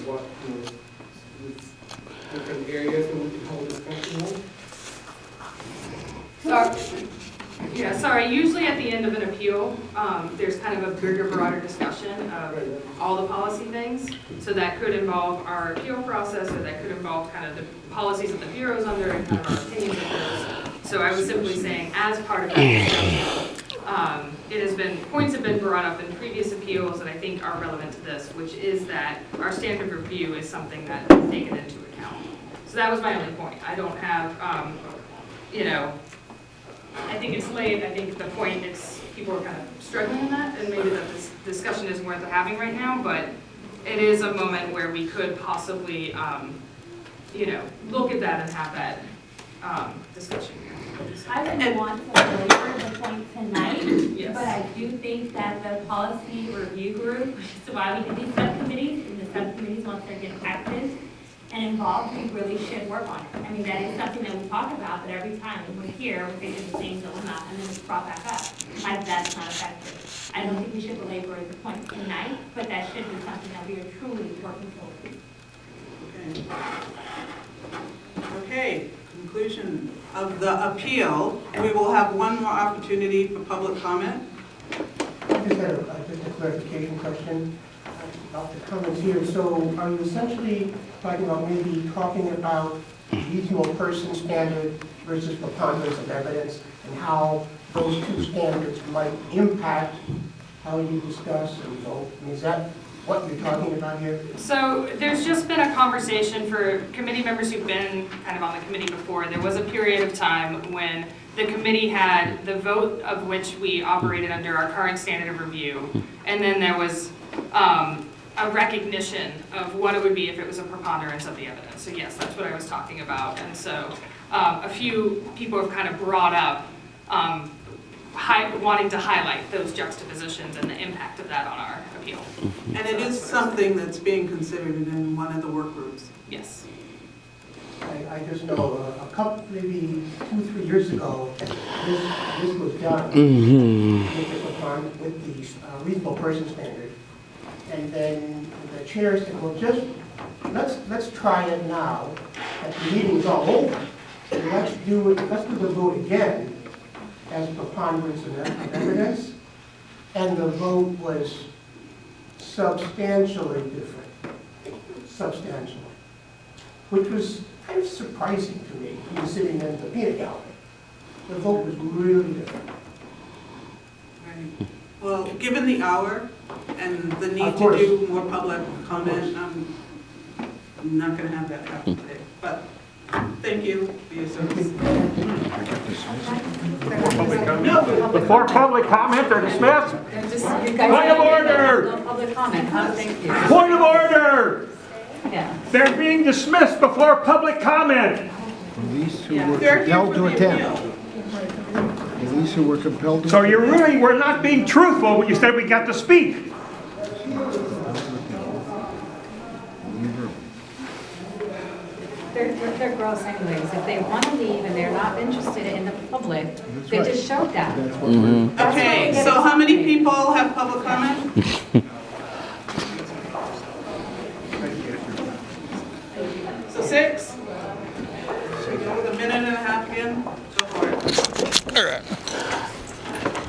what, different areas that we can hold discussion on? Yeah, sorry, usually at the end of an appeal, there's kind of a bigger, broader discussion of all the policy things. So that could involve our appeal process, or that could involve kind of the policies that the Bureau's under and kind of our opinions of those. So I was simply saying, as part of that discussion, points have been brought up in previous appeals that I think are relevant to this, which is that our standard review is something that is taken into account. So that was my only point. I don't have, I think it's late. I think the point is people are kind of struggling in that, and maybe that this discussion isn't worth having right now, but it is a moment where we could possibly, look at that and have that discussion. I wouldn't want to belabor the point tonight, Yes. but I do think that the policy review group, which is why we have these subcommittees, and the subcommittees, once they get active and involved, we really should work on it. I mean, that is something that we talk about, but every time we're here, we're facing the same dilemma, and then it's brought back up. That's not effective. I don't think we should belabor the point tonight, but that should be something that we are truly working towards. Okay, conclusion of the appeal. We will have one more opportunity for public comment. I just had just a clarification question about the comments here. So are you essentially talking about maybe talking about reasonable person standard versus preponderance of evidence, and how those two standards might impact how you discuss and vote? I mean, is that what you're talking about here? So there's just been a conversation for committee members who've been kind of on the committee before. There was a period of time when the committee had the vote of which we operated under our current standard of review, and then there was a recognition of what it would be if it was a preponderance of the evidence. So yes, that's what I was talking about. And so a few people have kind of brought up wanting to highlight those juxtapositions and the impact of that on our appeal. And it is something that's being considered in one of the work groups. Yes. I just know a couple, maybe 2-3 years ago, this was done with the reasonable person standard. And then the chair said, well, just let's try it now that the meeting's all over. And let's do the vote again as preponderance of evidence. And the vote was substantially different. Substantially. Which was kind of surprising to me. He was sitting in the peanut gallery. The vote was really different. Right. Well, given the hour and the need Of to course. do more public comment, I'm not going to have that happen today. But thank you for your service. Before public comment, they're dismissed. Point of order! Public comment, huh? Thank you. Point of order! Yeah. They're being dismissed before public comment. Police who were They're here compelled for to the attend. appeal. Police who were compelled to So you really were not being truthful when you said we got to speak. They're gross anyways. If they want to leave and they're not interested in the public, they just showed that. That's what we're... Okay, so how many people have public comment? So 6? So we go with a minute and a half again? Go for it.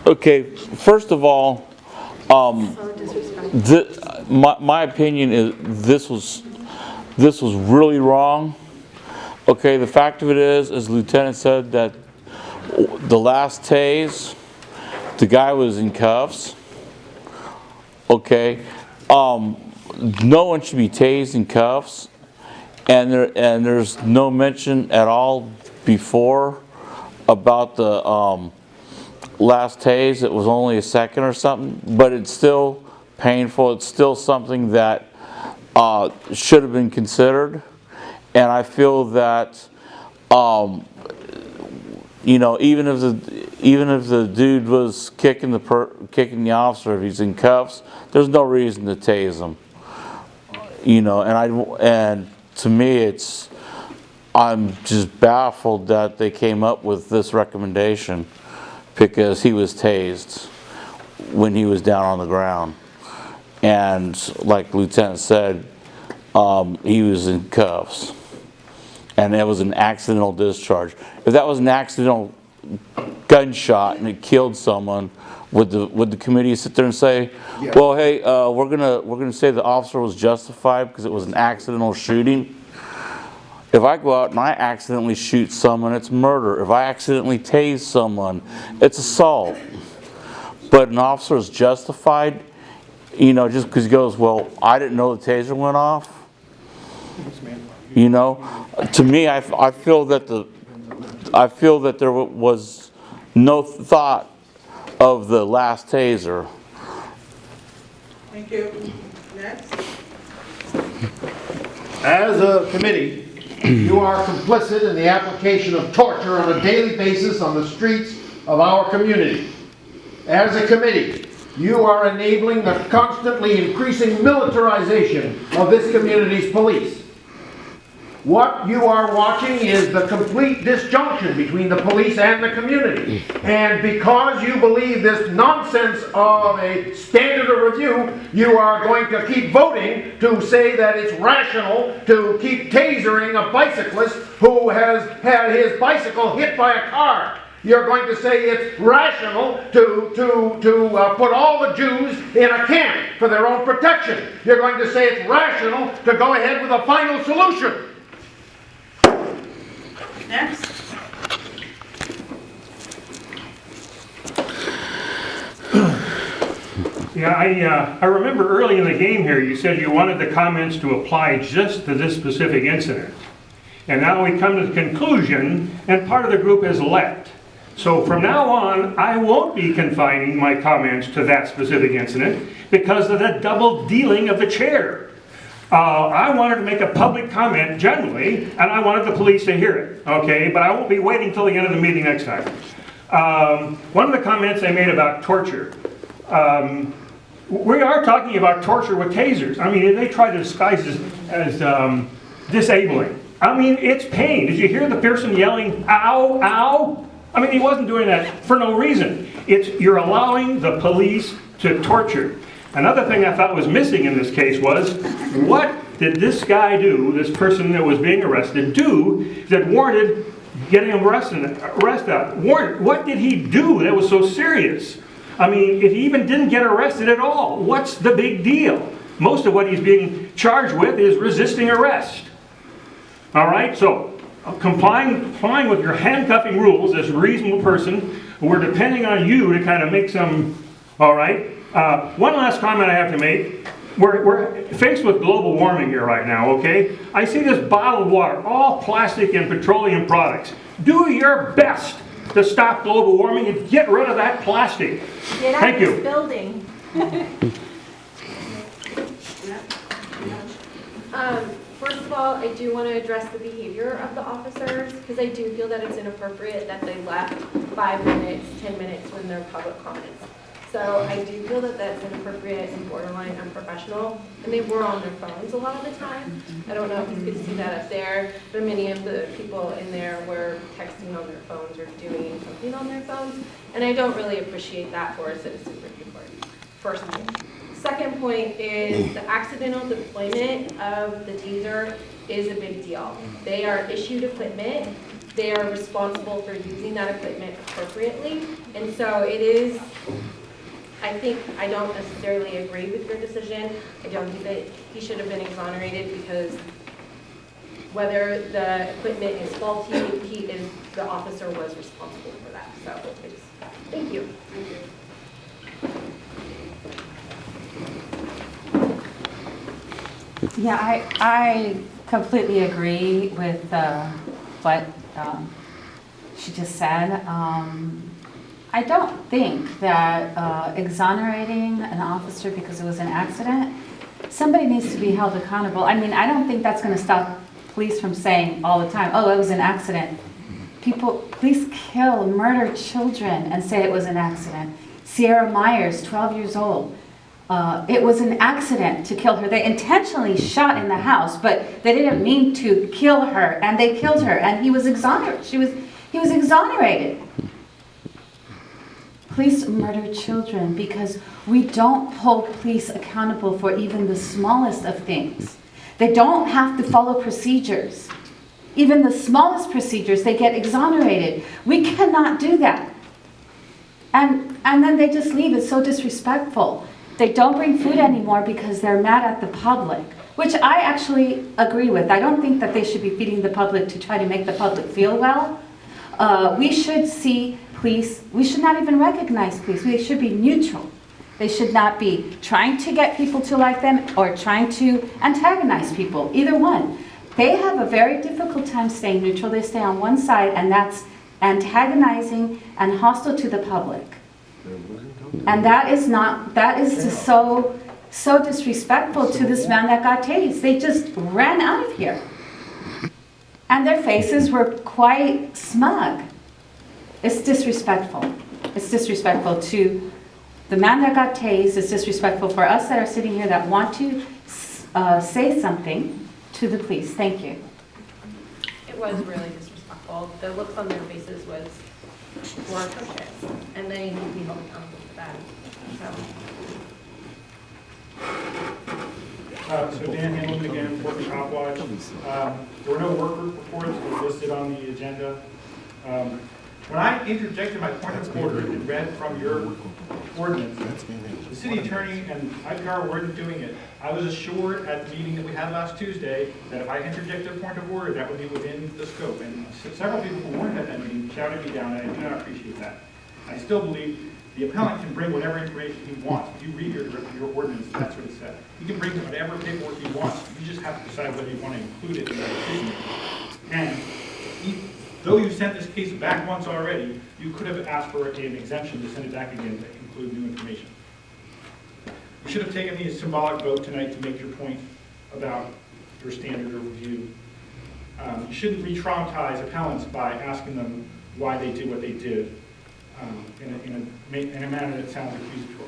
Okay, first of all, my opinion is this was really wrong. Okay, the fact of it is, as Lieutenant said, that the last tase, the guy was in cuffs. Okay, no one should be tased in cuffs, and there's no mention at all before about the last tase. It was only a second or something, but it's still painful. It's still something that should have been considered, and I feel that even if the dude was kicking the officer, if he's in cuffs, there's no reason to tase him. And to me, I'm just baffled that they came up with this recommendation, because he was tased when he was down on the ground. And like Lieutenant said, he was in cuffs. And it was an accidental discharge. If that was an accidental gunshot and it killed someone, would the committee sit there and say, Yeah. well, hey, we're gonna say the officer was justified because it was an accidental shooting? If I go out and I accidentally shoot someone, it's murder. If I accidentally tase someone, it's assault. But an officer is justified, you know, just because he goes, well, I didn't know the taser went off. You know, to me, I feel that there was no thought of the last taser. Thank you. Next. As a committee, you are complicit in the application of torture on a daily basis on the streets of our community. As a committee, you are enabling the constantly increasing militarization of this community's police. What you are watching is the complete disjunction between the police and the community. And because you believe this nonsense of a standard of review, you are going to keep voting to say that it's rational to keep tasering a bicyclist who has had his bicycle hit by a car. You're going to say it's rational to put all the Jews in a camp for their own protection. You're going to say it's rational to go ahead with a final solution. Next. Yeah, I remember early in the game here, you said you wanted the comments to apply just to this specific incident. And now we come to the conclusion, and part of the group has left. So from now on, I won't be confining my comments to that specific incident because of the double dealing of the chair. I wanted to make a public comment generally, and I wanted the police to hear it, okay? But I won't be waiting till the end of the meeting next time. One of the comments I made about torture. We are talking about torture with tasers. I mean, they try to disguise it as disabling. I mean, it's pain. Did you hear the person yelling, ow, ow? I mean, he wasn't doing that for no reason. You're allowing the police to torture. Another thing I thought was missing in this case was, what did this guy do, this person that was being arrested, do that warranted getting him arrested? What did he do that was so serious? I mean, if he even didn't get arrested at all, what's the big deal? Most of what he's being charged with is resisting arrest. All right, so complying with your handcuffing rules as a reasonable person, we're depending on you to kind of make some, all right? One last comment I have to make. We're faced with global warming here right now, okay? I see this bottled water, all plastic and petroleum products. Do your best to stop global warming and get rid of that plastic. Get out Thank of you. this building. First of all, I do want to address the behavior of the officers because I do feel that it's inappropriate that they left 5 minutes, 10 minutes when they're public comments. So I do feel that that's inappropriate and borderline unprofessional, and they were on their phones a lot of the time. I don't know if you could see that up there, but many of the people in there were texting on their phones or doing something on their phones, and I don't really appreciate that for a citizen review board, first point. Second point is the accidental deployment of the taser is a big deal. They are issued equipment. They are responsible for using that equipment appropriately, and so it is, I don't necessarily agree with your decision. I don't think that he should have been exonerated because whether the equipment is faulty, the officer was responsible for that. So, thank you. Yeah, I completely agree with what she just said. I don't think that exonerating an officer because it was an accident, somebody needs to be held accountable. I mean, I don't think that's going to stop police from saying all the time, oh, it was an accident. Police kill, murder children and say it was an accident. Sierra Myers, 12 years old. It was an accident to kill her. They intentionally shot in the house, but they didn't mean to kill her, and they killed her, and he was exonerated. He was exonerated. Police murder children because we don't hold police accountable for even the smallest of things. They don't have to follow procedures. Even the smallest procedures, they get exonerated. We cannot do that. And then they just leave. It's so disrespectful. They don't bring food anymore because they're mad at the public, which I actually agree with. I don't think that they should be feeding the public to try to make the public feel well. We should see police, we should not even recognize police. They should be neutral. They should not be trying to get people to like them or trying to antagonize people, either one. They have a very difficult time staying neutral. They stay on one side, and that's antagonizing and hostile to the public. And that is just so disrespectful to this man that got tased. They just ran out of here. And their faces were quite smug. It's disrespectful. It's disrespectful to the man that got tased. It's disrespectful for us that are sitting here that want to say something to the police. Thank you. It was really disrespectful. The looks on their faces were atrocious, and they need to be held accountable for that. So Dan Hamilton again, Fort Cop Watch. There were no work group reports that were listed on the agenda. When I interjected my point of order and read from your ordinance, the city attorney and IPR weren't doing it. I was assured at the meeting that we had last Tuesday that if I interjected a point of order, that would be within the scope. And several people who weren't at that meeting shouted me down, and I do not appreciate that. I still believe the appellant can bring whatever information he wants. If you read your ordinance, that's what it said. He can bring whatever paperwork he wants. You just have to decide whether you want to include it in the decision. And though you sent this case back once already, you could have asked for an exemption to send it back again to include new information. You should have taken the symbolic vote tonight to make your point about your standard of review. You shouldn't re-traumatize appellants by asking them why they did what they did in a manner that sounds accusatory.